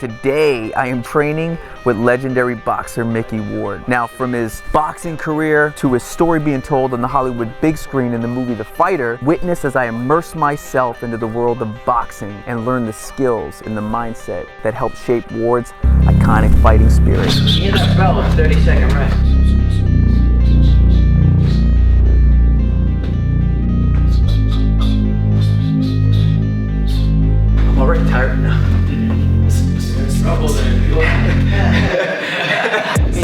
Today, I am training with legendary boxer Micky Ward. Now, from his boxing career to his story being told on the Hollywood big screen in the movie The Fighter, witness as I immerse myself into the world of boxing and learn the skills and the mindset that help shape Ward's iconic fighting spirit. You just fell with 30-second rest. I'm already tired now. Trouble there. You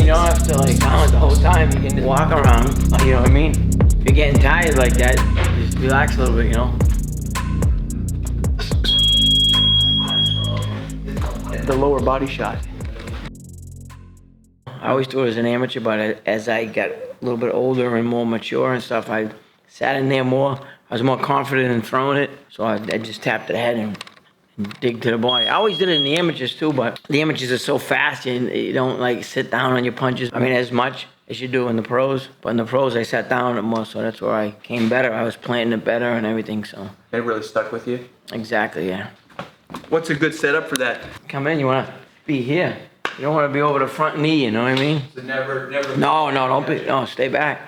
don't have to like count the whole time. You can just walk around. You know what I mean? If you're getting tired like that, just relax a little bit. You know. The lower body shot. I always do it as an amateur, but as I got a little bit older and more mature and stuff, I sat in there more. I was more confident in throwing it, so I just tapped the head and dig to the body. I always did it in the amateurs too, but the amateurs are so fast, you don't like sit down on your punches. I mean, as much as you do in the pros, but in the pros I sat down more, so that's where I came better. I was planting it better and everything, so. It really stuck with you? Exactly, yeah. What's a good setup for that? Come in, you wanna be here. You don't wanna be over the front knee, you know what I mean? So never. No, don't be, no, stay back.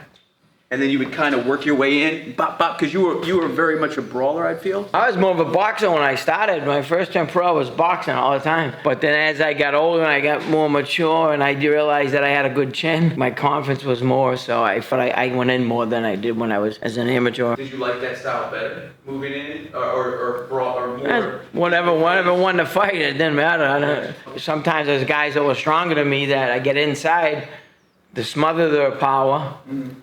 And then you would kind of work your way in, bop, bop, because you were very much a brawler, I feel. I was more of a boxer when I started. My first time pro, I was boxing all the time. But then as I got older and I got more mature and I realized that I had a good chin, my confidence was more, so I went in more than I did when I was as an amateur. Did you like that style better? Moving in or brawl or more? Whatever won the fight, it didn't matter. Sometimes there's guys that were stronger than me that I get inside to smother their power. Mm-hmm.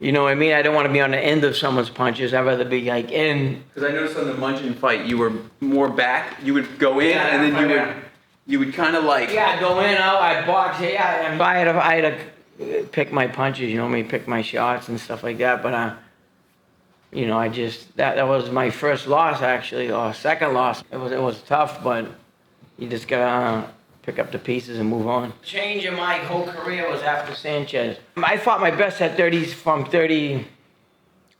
You know what I mean? I don't want to be on the end of someone's punches. I'd rather be like in. Because I noticed on the Munchin fight, you were more back. You would go in and then you would kind of like. Yeah, go in, out, I'd box, yeah. And I had to pick my punches, you know what I mean? Pick my shots and stuff like that. But, you know, that was my first loss actually, or second loss. It was tough, but you just gotta pick up the pieces and move on. Change in my whole career was after Sanchez. I fought my best at 30, from 30,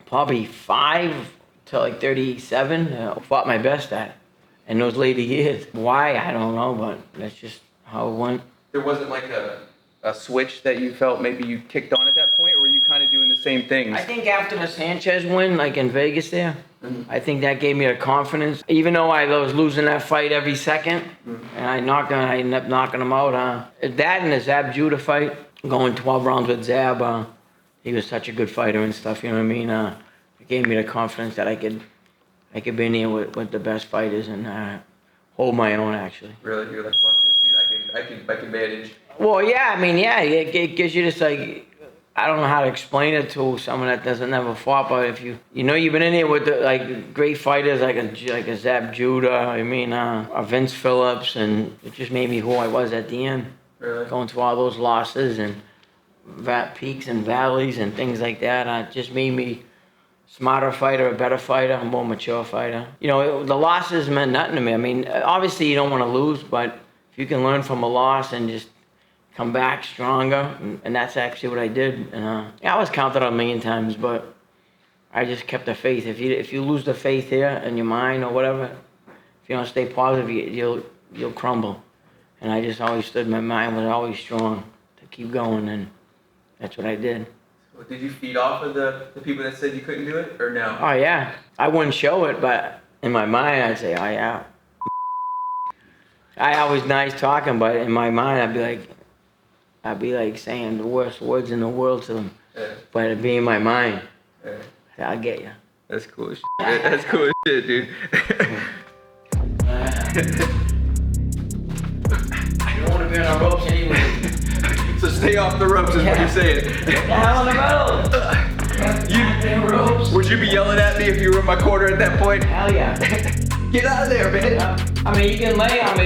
probably 5 to like 37. Fought my best at in those later years. Why, I don't know, but that's just how it went. There wasn't like a switch that you felt maybe you kicked on at that point, or were you kind of doing the same things? I think after the Sanchez win, like in Vegas there, I think that gave me the confidence. Even though I was losing that fight every second, and I ended up knocking him out. That and the Zab Judah fight, going 12 rounds with Zab, he was such a good fighter and stuff, you know what I mean? It gave me the confidence that I could be in here with the best fighters and hold my own, actually. Really? You're like, fuck this, dude. I can manage. Well, yeah, I mean, yeah, it gives you this, like, I don't know how to explain it to someone that doesn't never fought, but if you know you've been in here with like great fighters like a Zab Judah, I mean, a Vince Phillips, and it just made me who I was at the end. Really? Going through all those losses and peaks and valleys and things like that, it just made me a smarter fighter, a better fighter, a more mature fighter. You know, the losses meant nothing to me. I mean, obviously you don't want to lose, but if you can learn from a loss and just come back stronger, and that's actually what I did. And I was counted on a million times, but I just kept the faith. If you lose the faith here in your mind or whatever, if you don't stay positive, you'll crumble. And I just always stood. My mind was always strong to keep going, and that's what I did. So did you feed off of the people that said you couldn't do it, or no? Oh yeah, I wouldn't show it, but in my mind I'd say, oh yeah. I was nice talking, but in my mind I'd be like saying the worst words in the world to them, but it'd be in my mind. I'll get you. That's cool as shit. That's cool as shit, dude. I don't want to be on the ropes anyway. So stay off the ropes is what you're saying. Get the hell in the middle. Ropes. Would you be yelling at me if you were in my corner at that point? Hell yeah. Get out of there, man. I mean, you can lay on me.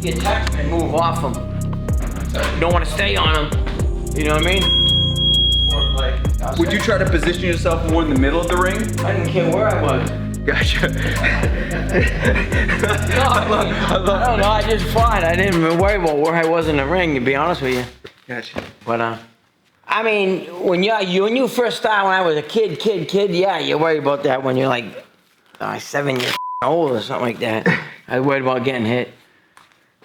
You touch me and move off them. You don't want to stay on them. You know what I mean? Would you try to position yourself more in the middle of the ring? I didn't care where I was. Gotcha. I don't know. I just fought. I didn't even worry about where I was in the ring, to be honest with you. Gotcha. But I mean, when you first started, when I was a kid, yeah, you worry about that when you're like 7 years old or something like that. I worried about getting hit.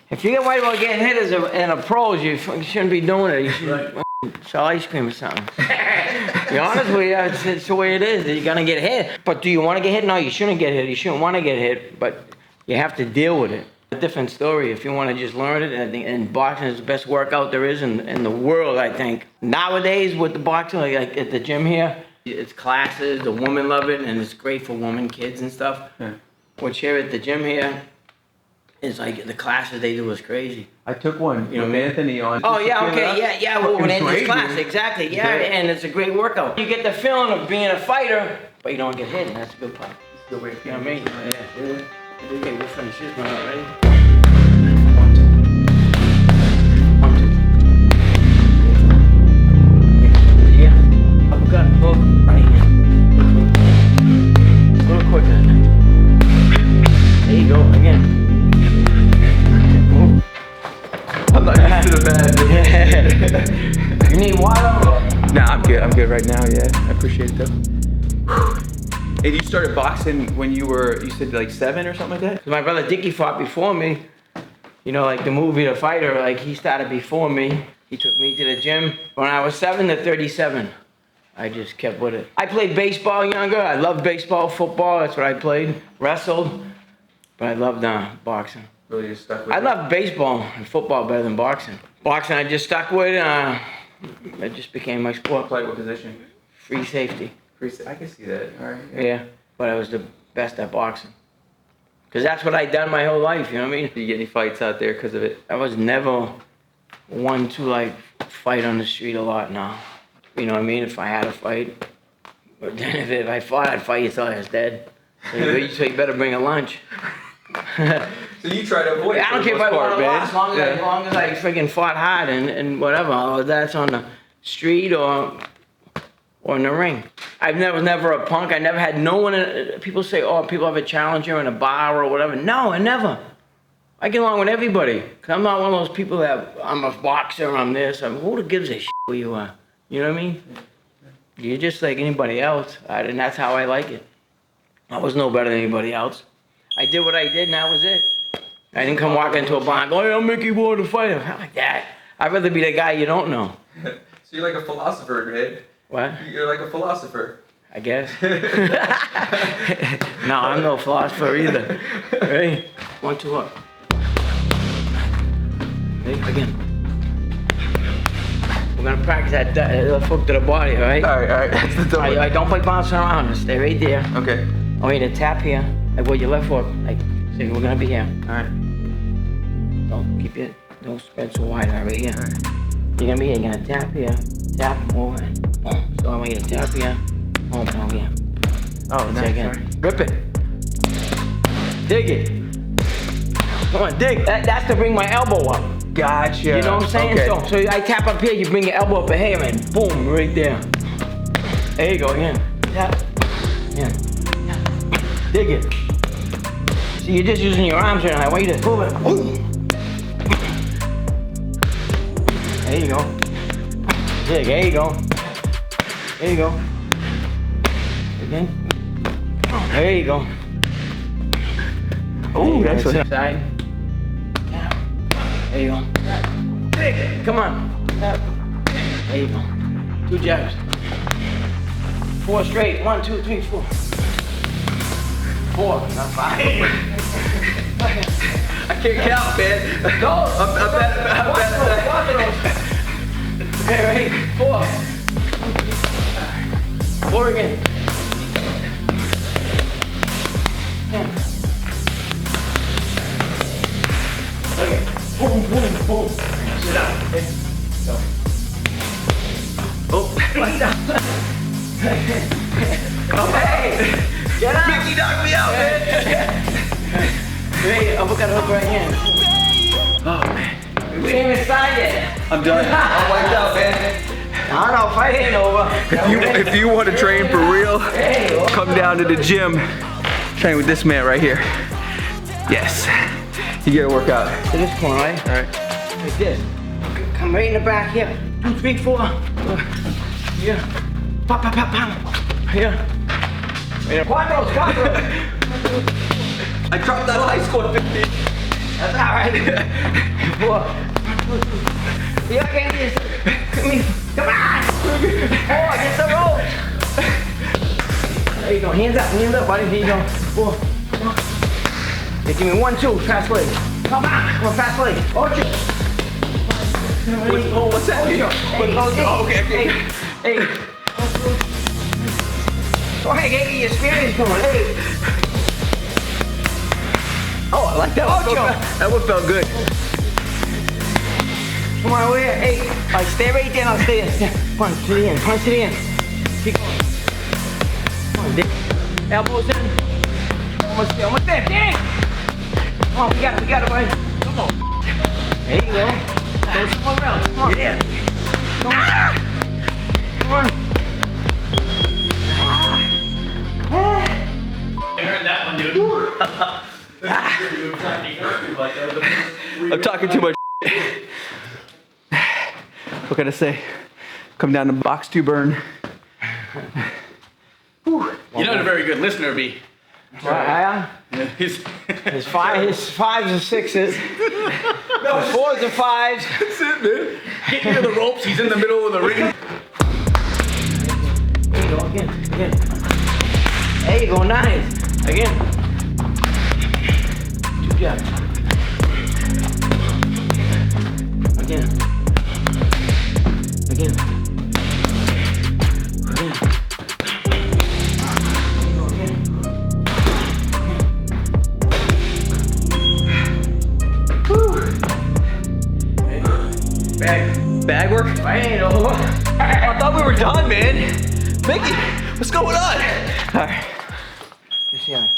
If you get worried about getting hit in a pros, you shouldn't be doing it. You should sell ice cream or something. Be honest with you, it's the way it is. You're gonna get hit. But do you want to get hit? No, you shouldn't get hit. You shouldn't want to get hit, but you have to deal with it. A different story if you want to just learn it. And boxing is the best workout there is in the world, I think. Nowadays with the boxing, like at the gym here, it's classes, the women love it, and it's great for women, kids and stuff. Yeah. Which here at the gym here, it's like the classes they do is crazy. I took one, you know, Anthony on. Oh yeah, okay, yeah, well, when in this class, man. exactly, yeah, and it's a great workout. You get the feeling of being a fighter, but you don't get hit, and that's a good part. It's a good way to You know what I mean? Yeah. Okay, we'll finish this one out, ready? 1, 2. 1, 2. Yeah, uppercut, hook, right hand. A little quicker. There you go, again. Move. I'm not used to the bad. You need water? Nah, I'm good right now, yeah. I appreciate it though. And you started boxing when you said like 7 or something like that? My brother Dickie fought before me. You know, like the movie The Fighter, like he started before me. He took me to the gym when I was 7 to 37. I just kept with it. I played baseball younger. I loved baseball, football, that's what I played. Wrestled, but I loved boxing. Really just stuck with I it? love baseball and football better than boxing. Boxing I just stuck with, it just became my sport. Play what position? Free safety. I can see that, alright. Yeah, but I was the best at boxing. Because that's what I done my whole life, you know what I mean? Do you get any fights out there because of it? I was never one to like fight on the street a lot now. You know what I mean? If I had a fight. But then if I fought, I'd fight you till I was dead. So you better bring a lunch. So you try to avoid it. I don't for the care if I most won part, or man. lost, as long as I freaking fought hard and whatever. Whether that's on the street or in the ring. I was never a punk. I never had no one. People say, oh, people have a challenger in a bar or whatever. No, I never. I get along with everybody. Cause I'm not one of those people that I'm a boxer, I'm this. Who gives a shit who you are? You know what I mean? You're just like anybody else, and that's how I like it. I was no better than anybody else. I did what I did, and that was it. I didn't come walking into a bar and go, hey, I'm Micky Ward, the fighter. I'm like that. I'd rather be the guy you don't know. So you're like a philosopher, man. What? You're like a philosopher. I guess. No, I'm no philosopher either. Ready? 1, 2, up. Ready? Again. We're gonna practice that left hook to the body, alright? Alright, that's the All right, don't play bouncing around. Stay right there. Okay. I want you to tap here, like with your left foot. Like, see, we're gonna be here. Alright. Don't spread so wide, right here. You're gonna be here, you're gonna tap here, tap, over, and boom. So I want you to tap here, boom, over here. Oh, Say nice. again. Rip it. Dig it. Come on, dig. That's to bring my elbow up. Gotcha. You know what I'm saying? Okay. So I tap up here, you bring your elbow up here, and boom, right there. There you go, again. Tap. Yeah. Dig it. See, you're just using your arms right now. I want you to move it. Boom. There you go. Dig, there you go. There you go. Again. There you go. Oh, that's what. Side. Yeah. There you go. Dig. Come on. There you go. 2 jabs. 4 straight. 1, 2, 3, 4. 4, not 5. I can't count, man. Go. I'm better. Okay, ready? 4. 4 again. 10. Okay. Boom, boom, boom. Sit down. Okay. Go. Oh. Watch out. Okay. Get up. Micky knocked me out, man. Ready? Uppercut hook right here. Oh, man. We ain't even started yet. I'm done. I'm wiped out, man. I don't know, fight ain't over. If you want to train for real, come down to the gym. Train with this man right here. Yes. You get a workout. To this corner, right? All right. Like this. Come right in the back here. 2, 3, 4. Here. Pop, pop, pop, pop. Here. Quadros. I dropped out of high school at 15. That's all right. 4. You okay? Come here. Come on. 4. Get the ropes. There you go. Hands up, buddy. There you go. 4. Hey, give me 1, 2. Fast leg. Come on, fast leg. 8. What's that? Okay. 8. Go ahead, get your experience going. 8. Oh, I like that one. That one felt good. Come on, over here. 8. All right, stay right there. I'll stay there. Punch to the end. Keep going. Come on, dig. Elbows in. Almost there. Dang. Come on, we got it, buddy. Come on. There you go. Go somewhere else. Come on. Yeah. Come on. I heard that one, dude. I'm talking too much. What can I say? Come down to box 2 burn. You're not a very good listener, B. Yeah. His His 5s and 6s. His 4s and 5s. That's it, man. getting near the ropes, he's in the middle of the ring. There you go, again. There you go, nice. Again. 2 jabs. Again. Bag work? I ain't over. I thought we were done, man. Mickey, what's going on? All right. Just here.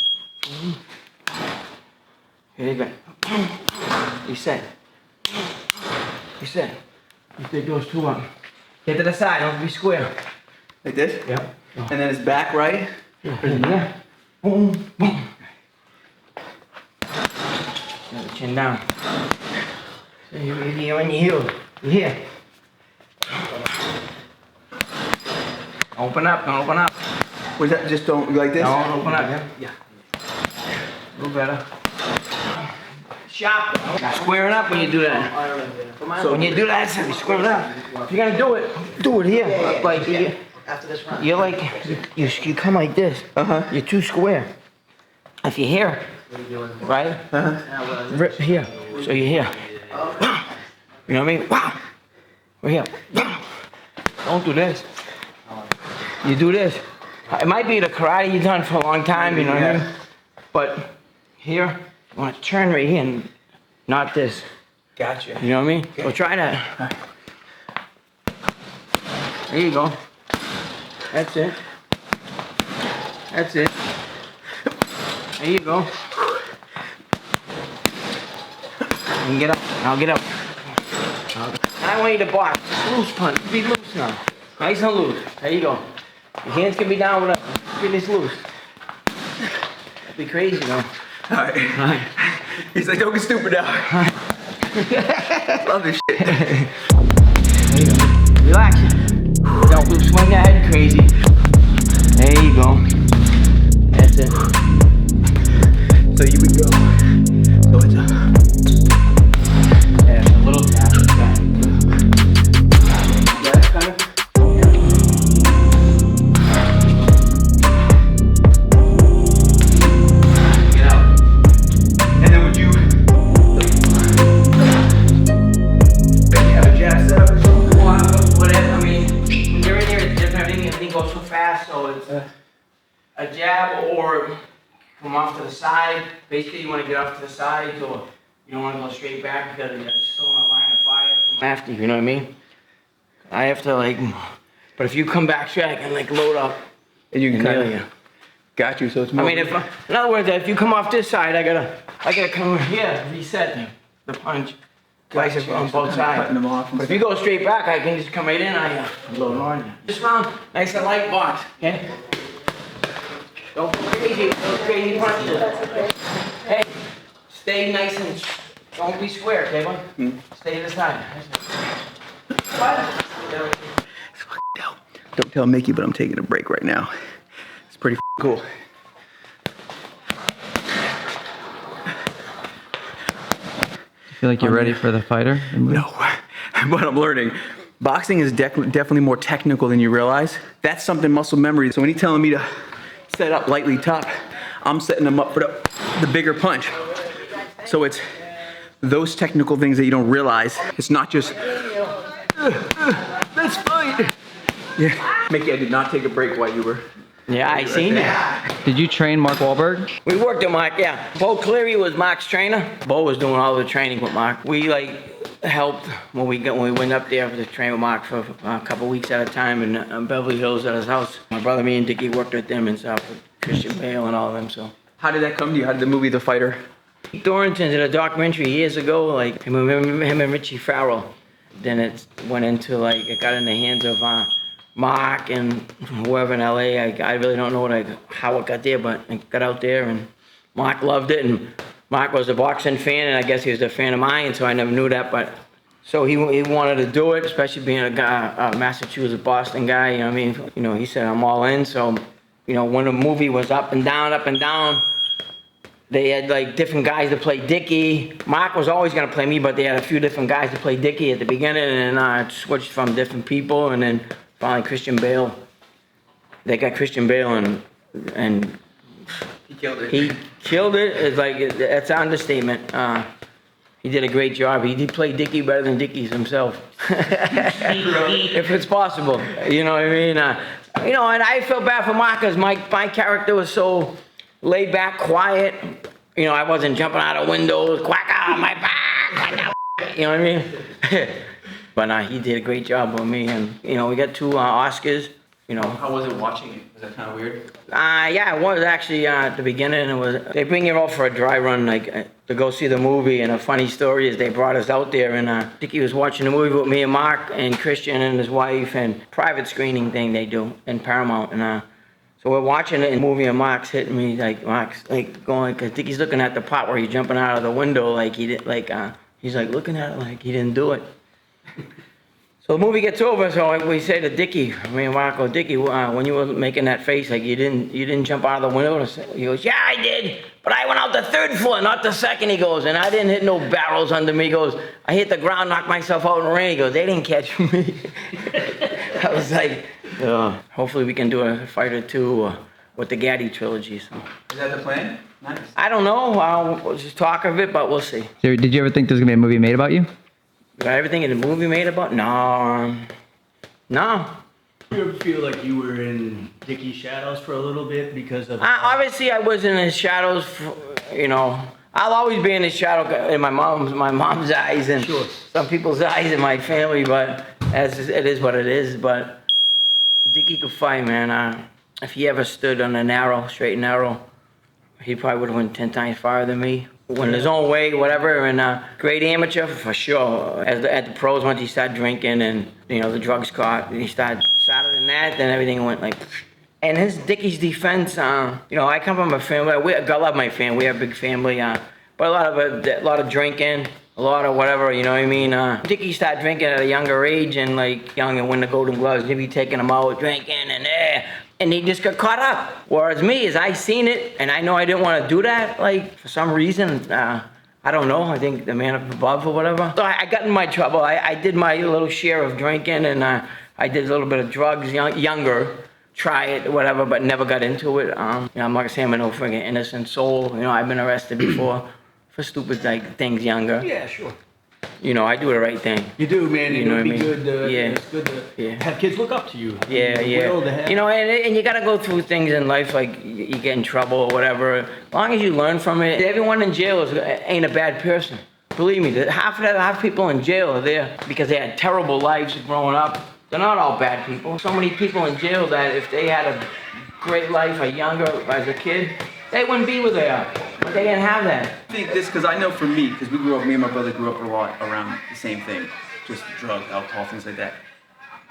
Here you go. Reset. You take those 2 up. Get to the side, don't be square. Like this? Yep. And then it's back right? Yeah. Boom, boom. Get the chin down. So you're here on your heel. You're here. Open up, don't open up. Was that just don't like this? Don't open up, yeah. A little better. Sharp. Squaring up when you do that. So when you do that, you square it up. If you're gonna do it here. Like you're like you come like this. You're too square. If you're here, right? Rip here. So you're here. You know what I mean? Wow. We're here. Don't do this. You do this. It might be the karate you've done for a long time, you know what I mean? But here, you want to turn right here and not this. Gotcha. You know what I mean? So try that. There you go. That's it. There you go. You can get up. Now get up. I want you to box. Loose punch. Be loose now. Nice and loose. There you go. Your hands can be down, whatever. Be this loose. That'd be crazy though. Alright. He's like, don't get stupid now. Love this shit. There you go. Relax. Don't swing that head crazy. There you go. That's it. So you would go. So it's Yeah, a little tap. That's kind of. Get out. And then would you have a jab set up or something? Whatever, I mean, when you're in here, it's different. Everything goes so fast, so it's a jab or come off to the side. Basically, you want to get off to the side, so you don't want to go straight back because you're still in a line of fire. After, you know what I mean? I have to but if you come back straight, I can load up. And you can kind nail of you. got you, so it's I more. mean, in other words, if you come off this side, I gotta come over here, reset the punch. Twice on both sides. Cutting them off and But if you go straight baad, I can just come right in, I load on you. This round, nice and light box, okay? Don't go crazy, those crazy punches. Hey, stay nice and, don't be square, okay, bud? Stay to the side. Don't tell Mickey, but I'm taking a break right now. It's pretty cool. Feel like you're ready for the fighter? No, but I'm learning. Boxing is definitely more technical than you realize. That's something muscle memory. So when he's telling me to set up lightly top, I'm setting him up for the bigger punch. So it's those technical things that you don't realize. It's not just, let's fight. Yeah, Mickey, I did not take a break while you were. Yeah, I seen it. Did you train Mark Wahlberg? We worked with Mark, yeah. Bo Cleary was Mark's trainer. Bo was doing all the training with Mark. We helped when we went up there to train with Mark for a couple weeks at a time in Beverly Hills at his house. My brother, me and Dickie worked with them and stuff, with Christian Bale and all of them, so. How did that come to you? How did the movie The Fighter? Thornton did a documentary years ago, like him and Richie Farrell. Then it went into it got in the hands of Mark and whoever in LA. I really don't know how it got there, but it got out there and Mark loved it. And Mark was a boxing fan, and I guess he was a fan of mine, so I never knew that. But so he wanted to do it, especially being a guy, a Massachusetts, Boston guy. You know what I mean? You know, he said I'm all in. So, you know, when the movie was up and down. They had different guys to play Dickie. Mark was always gonna play me, but they had a few different guys to play Dickie at the beginning, and I switched from different people, and then finally Christian Bale. They got Christian Bale, and He killed it. he killed it. It's that's an understatement. He did a great job. He did play Dickie better than Dickie's himself, if it's possible. You know what I mean? You know, and I felt bad for Mark because my character was so laid back, quiet. You know, I wasn't jumping out of windows, quack out my back, you know what I mean? But he did a great job with me, and you know, we got 2 Oscars. You know. How was it watching it? Was that kind of weird? Yeah, it was actually at the beginning. They bring you out for a dry run, to go see the movie. And a funny story is they brought us out there, and Dickie was watching the movie with me and Mark and Christian and his wife, and private screening thing they do in Paramount, and. So we're watching it in the movie, and Mark's hitting me, Mark's going, because Dickie's looking at the part where he's jumping out of the window, he didn't, he's looking at it like he didn't do it. So the movie gets over, so we say to Dickie, me and Mark go, Dickie, when you were making that face, you didn't jump out of the window? He goes, yeah, I did, but I went out the 3rd floor, not the 2nd, he goes, and I didn't hit no barrels under me. He goes, I hit the ground, knocked myself out in the rain. He goes, they didn't catch me. I was like, hopefully we can do a Fighter 2 with the Gaddy trilogy. So. Is that the plan? Nice. I don't know. We'll just talk of it, but we'll see. So did you ever think there was gonna be a movie made about you? Got everything in the movie made about? No. You ever feel like you were in Dickie's shadows for a little bit because of? Obviously, I was in his shadows. You know, I'll always be in his shadow in my mom's eyes and some people's eyes in my family. But it is what it is. But Dickie could fight, man. If he ever stood on a straight and narrow, he probably would have went 10 times farther than me. Went his own way, whatever, and great amateur for sure. At the pros, once he started drinking and, you know, the drugs caught, he started in that, then everything went And his Dickie's defense, you know, I come from a family, I love my family, we have a big family, but a lot of drinking, a lot of whatever, you know what I mean? Dickie started drinking at a younger age and young and win the Golden Gloves, he'd be taking them out, drinking and he just got caught up. Whereas me, I seen it, and I know I didn't want to do that, for some reason. I don't know, I think the man up above or whatever. So I got in my trouble. I did my little share of drinking, and I did a little bit of drugs, younger, try it, whatever, but never got into it. You know, I'm not gonna say I'm no friggin' innocent soul. You know, I've been arrested before for stupid things younger. Yeah, sure. You know, I do the right thing. You do, man. You know what I mean? Good. Yeah. It's good to have kids look up to you. Yeah. You know, and you gotta go through things in life, you get in trouble or whatever. As long as you learn from it, everyone in jail ain't a bad person. Believe me, half people in jail are there because they had terrible lives growing up. They're not all bad people. So many people in jail that if they had a great life, as a kid, they wouldn't be where they are. But they didn't have that. I think this, because I know for me, because me and my brother grew up a lot around the same thing, just drugs, alcohol, things like that.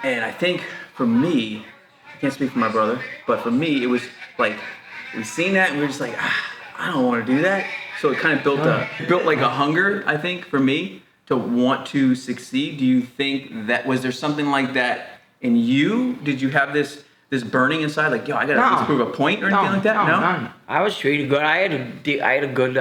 And I think for me, I can't speak for my brother, but for me, it was we seen that and we were just I don't want to do that. So it kind of built a hunger, I think, for me to want to succeed. Do you think that, was there something like that in you? Did you have this burning inside, I gotta at least prove a point or anything like that? No. I was treated good. I had a good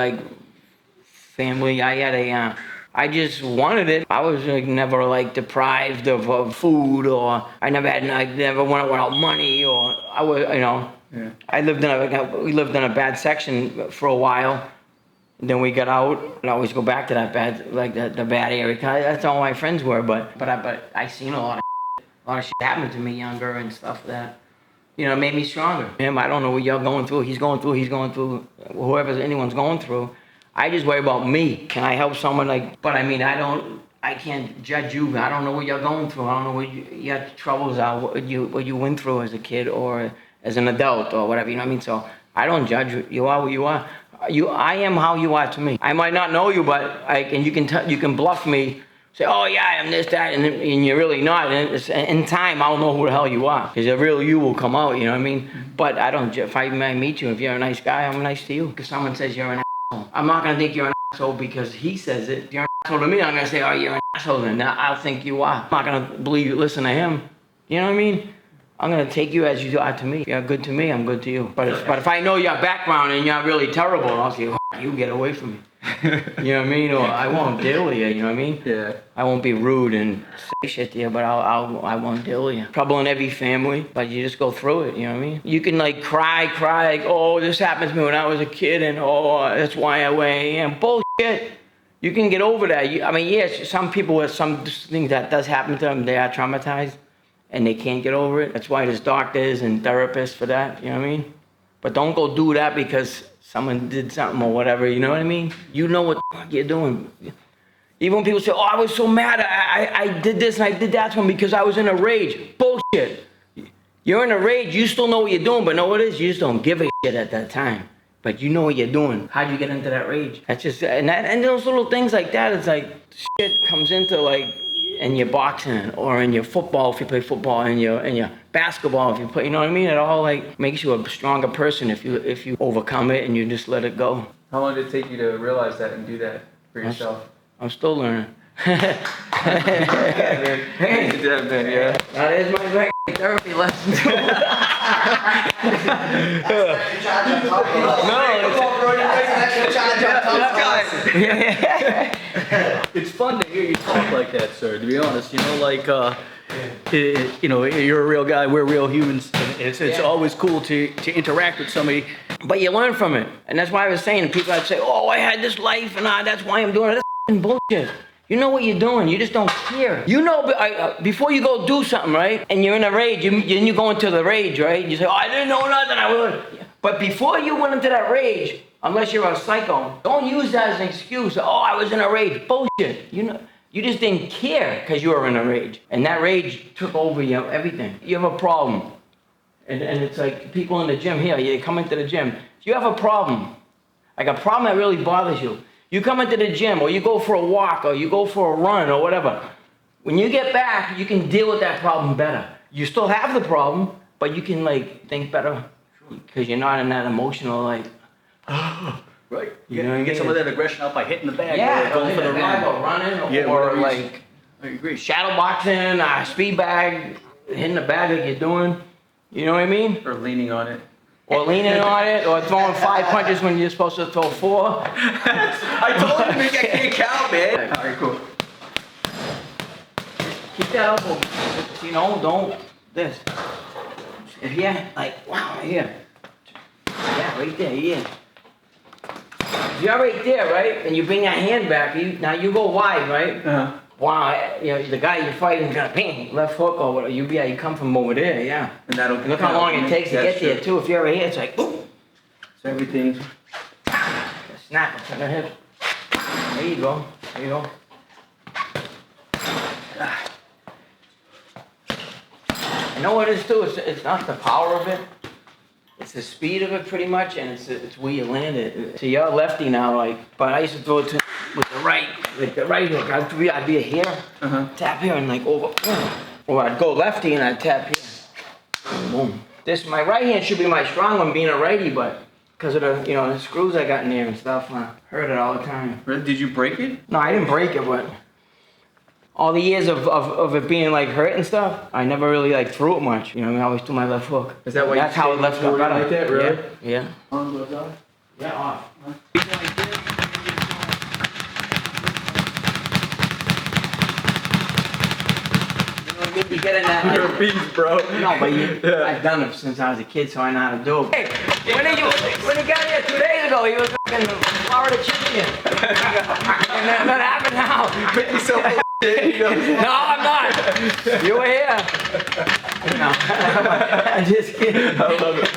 family. I had I just wanted it. I was like never like deprived of food, or I never went without money, or I was, you know. Yeah. We lived in a bad section for a while. Then we got out, and I always go back to that bad, like the bad area. 'Cause that's all my friends were. But I seen a lot of shit happen to me younger and stuff that, you know, made me stronger. Him, I don't know what y'all going through. He's going through. Anyone's going through. I just worry about me. Can I help someone? Like, but I mean, I can't judge you. I don't know what you're going through. I don't know what your troubles are. What you went through as a kid or as an adult or whatever. You know what I mean? So I don't judge you. You are what you are. I am how you are to me. I might not know you, but you can bluff me, say, oh yeah, I am this, that, and you're really not. And in time, I'll know who the hell you are, because the real you will come out. You know what I mean? But I don't. If I meet you, if you're a nice guy, I'm nice to you. Because someone says you're an asshole, I'm not gonna think you're an asshole because he says it. If you're an asshole to me, I'm gonna say, oh, you're an asshole, and I'll think you are. I'm not gonna listen to him. You know what I mean? I'm gonna take you as you are to me. If you're good to me, I'm good to you. But if I know your background and you're really terrible, I'll say, you get away from me. You know what I mean? Or I won't deal with you. You know what I mean? Yeah. I won't be rude and say shit to you, but I won't deal with you. Trouble in every family, but you just go through it. You know what I mean? You can like cry, like, oh, this happened to me when I was a kid, and oh, that's why I am. Bullshit. You can get over that. I mean, yes, some people with some things that does happen to them, they are traumatized. And they can't get over it. That's why there's doctors and therapists for that, you know what I mean? But don't go do that because someone did something or whatever, you know what I mean? You know what the fuck you're doing. Even when people say, oh, I was so mad, I did this and I did that to him because I was in a rage. Bullshit. You're in a rage, you still know what you're doing, but know what it is? You just don't give a shit at that time. But you know what you're doing. How'd you get into that rage? That's just, and those little things like that, it's like, shit comes into like, in your boxing or in your football if you play football, and your basketball if you play, you know what I mean? It all like makes you a stronger person if you overcome it and you just let it go. How long did it take you to realize that and do that for yourself? I'm still learning. Yeah. That is my therapy lesson too. It's fun to hear you talk like that, sir. To be honest, you know, like, you know, you're a real guy. We're real humans. And it's always cool to interact with somebody. But you learn from it, and that's why I was saying. People would say, "Oh, I had this life, and that's why I'm doing it." That's f***ing bullshit. You know what you're doing. You just don't care. You know, before you go do something, right? And you're in a rage. You go into the rage, right? You say, "Oh, I didn't know nothing. I would." But before you went into that rage, unless you're a psycho, don't use that as an excuse. Oh, I was in a rage. Bullshit. You know, you just didn't care because you were in a rage, and that rage took over you. Everything. You have a problem, and it's like people in the gym here. You come into the gym. If you have a problem, like a problem that really bothers you, you come into the gym, or you go for a walk, or you go for a run, or whatever. When you get back, you can deal with that problem better. You still have the problem, but you can like think better because you're not in that emotional like. Right. You know, you get some of that aggression out by hitting the bag. Yeah, or going for the run. or running, Yeah, or whatever like I agree. shadow boxing, speed bag, hitting the bag like you're doing. You know what I mean? Or leaning on it. Or leaning on it, or throwing 5 punches when you're supposed to throw 4. I told him I can't count, man. All right, cool. Keep that elbow, you know, don't this. If you're like, wow, right here. Yeah, right there, yeah. If you're right there, right, and you bring your hand back, now you go wide, right? Uh-huh. Wow, you know, the guy you're fighting is gonna bang, left hook or whatever. You come from over there, yeah. And that'll Look how long it takes to get there too. If you're right here, it's like boom. So everything. Snap it to the hip. There you go. There you go. You know what it is too? It's not the power of it. It's the speed of it pretty much, and it's where you land it. So you're a lefty now, like, but I used to throw it with the right, like the right hook. I'd be here, tap here, and like over, or I'd go lefty and I'd tap here, boom. My right hand should be my strong one, being a righty, but because of the, you know, the screws I got in there and stuff, I hurt it all the time. Really? Did you break it? No, I didn't break it, but all the years of it being like hurt and stuff, I never really like threw it much. You know, I always threw my left hook. Is that why That's how it left got better. like that, really? Yeah. On gloves off? Yeah, off. get in that. You're a beast, bro. No, but I've done it since I was a kid, so I know how to do it. Hey, when he got here 2 days ago, he was fucking Florida champion. And that happened now. Mickey's so full of shit. No, I'm not. You were here. No, I'm just kidding. I love it,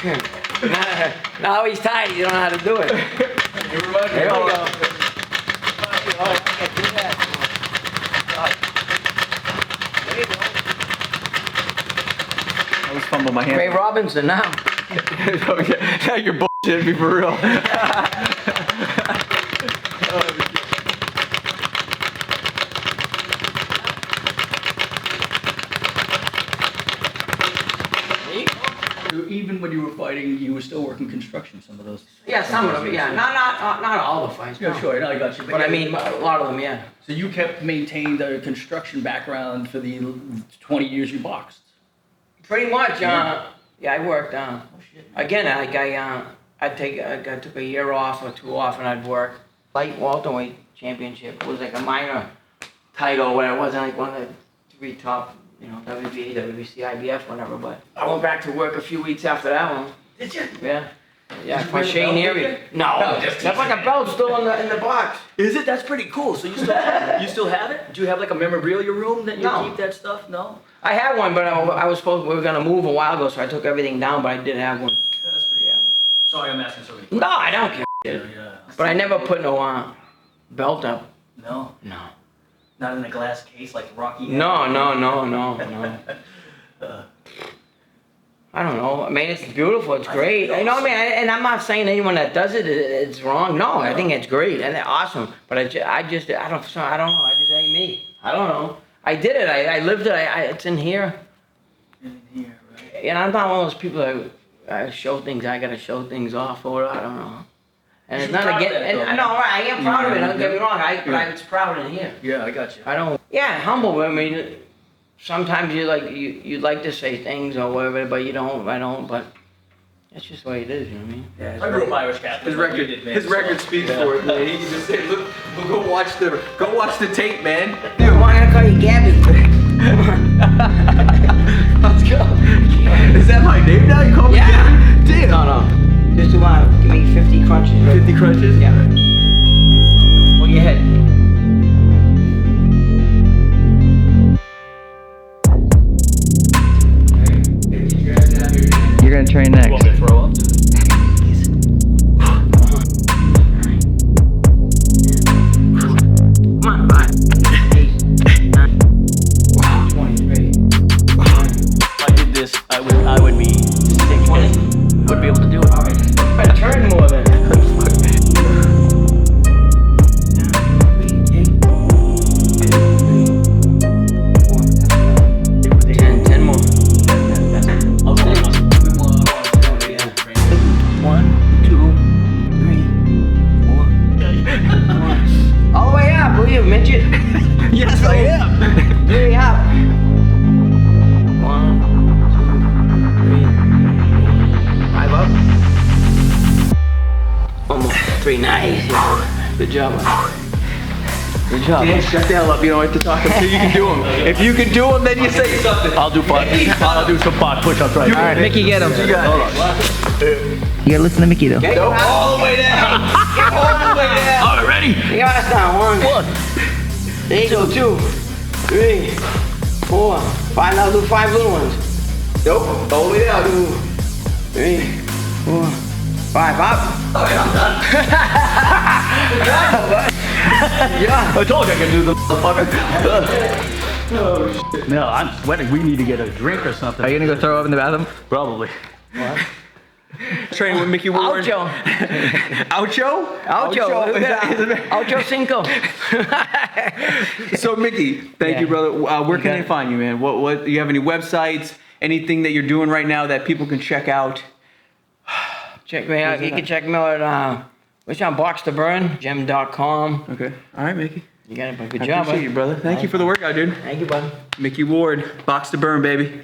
man. Now he's tired. You don't know how to do it. You remind me There we of- go. Oh, I can't do that. There you go. I was fumbling my hand. Ray Robinson now. Okay, now you're bullshitting me for real. Even when you were fighting, you were still working construction, some of those. Yeah, some of them. Yeah, not all the fights. Yeah, no. sure, no, I got you. But I mean, a lot of them. Yeah. So you kept maintained a construction background for the 20 years you boxed? Pretty much. Yeah, I worked. Again, I took a year off or 2 off, and I'd work. Light welterweight championship was like a minor title, where it wasn't like one of the 3 top, WBA, WBC, IBF, whatever. But I went back to work a few weeks after that one. Did you? Yeah. Yeah, Did you for wear the Shane belt Erie. with it? No, No, just that's like a belt still in the box. Is it? That's pretty cool. So you still have it? Do you have like a memorabilia room that you No. keep that stuff? No? I had one, but we were gonna move a while ago, so I took everything down. But I did have one. That's pretty Yeah. Sorry, I'm asking so many No, I don't care. Yeah. But I never put no belt up. No? No. Not in a glass case like Rocky? No. I don't know. I mean, it's beautiful. It's great. You know what I mean? And I'm not saying anyone that does it's wrong. No, I think it's great and they're awesome. But I don't know. I just ain't me. I don't know. I did it. I lived it. It's in here. In here, right? And I'm not one of those people that I show things. I gotta show things off or I don't know. And You it's should not be proud again. of that, And though, I know, right? I am proud of it. Don't get me wrong. Yeah. It's proud in here. Yeah, I got you. I don't. Yeah, humble. I mean, sometimes you like to say things or whatever, but you don't. I don't. But that's just the way it is. You know what I mean? Yeah, I grew up Irish Catholic. His like record, you did, man, his so- record speaks Yeah. for it, man. He can just say, look, go watch the tape, man. Dude, why not call you Gabby? Let's go. Is that my name now? You call me Yeah. Gabby? Damn. No. Just do give me 50 crunches. Right? 50 crunches? Yeah. Hold your head. You're gonna train You want next. me to throw up? Come on, 5, 8, 9, 23. If I did this, I would be sick. 20. Wouldn't be able to do it. Better turn more then. 10 more. I'll go on. 1, 2, 3, 4. All the way up, will you, midget? Yes, I am. Way up. 1, 2, 3, 4. 5 up. Almost 3. Nice. Yeah. Good job. Man. Good job. Dan, shut the hell up. You don't have to talk until you can do them. If you can do them, then you say something. I'll do some pot push-ups right All right, Mickey, get him. You got it. You gotta listen to Mickey though. Okay. Go all the way down. All the way down. All right, ready? You got us down. 1. There you go. 2, 3, 4, 5. Now do 5 little ones. Nope. All the way down. 2, 3, 4, 5. Up. Yeah. I told you I could do the motherfucker. Oh, shit. No, I'm sweating. We need to get a drink or something. Are you gonna go throw up in the bathroom? Probably. Training with Micky Ward. Oucho. Oucho? Oucho. Is that- Oucho Cinco. So Mickey, thank you, Yeah. brother. Where can got they it. find you, man? What? You have any websites? Anything that you're doing right now that people can check out? Check me out. You can check me out at which on Box to Burn, gem.com. Okay. All right, Mickey. You got it. Good I job, appreciate bud. you, brother. Thank you for the workout, dude. Thank you, bud. Micky Ward, Box to Burn, baby.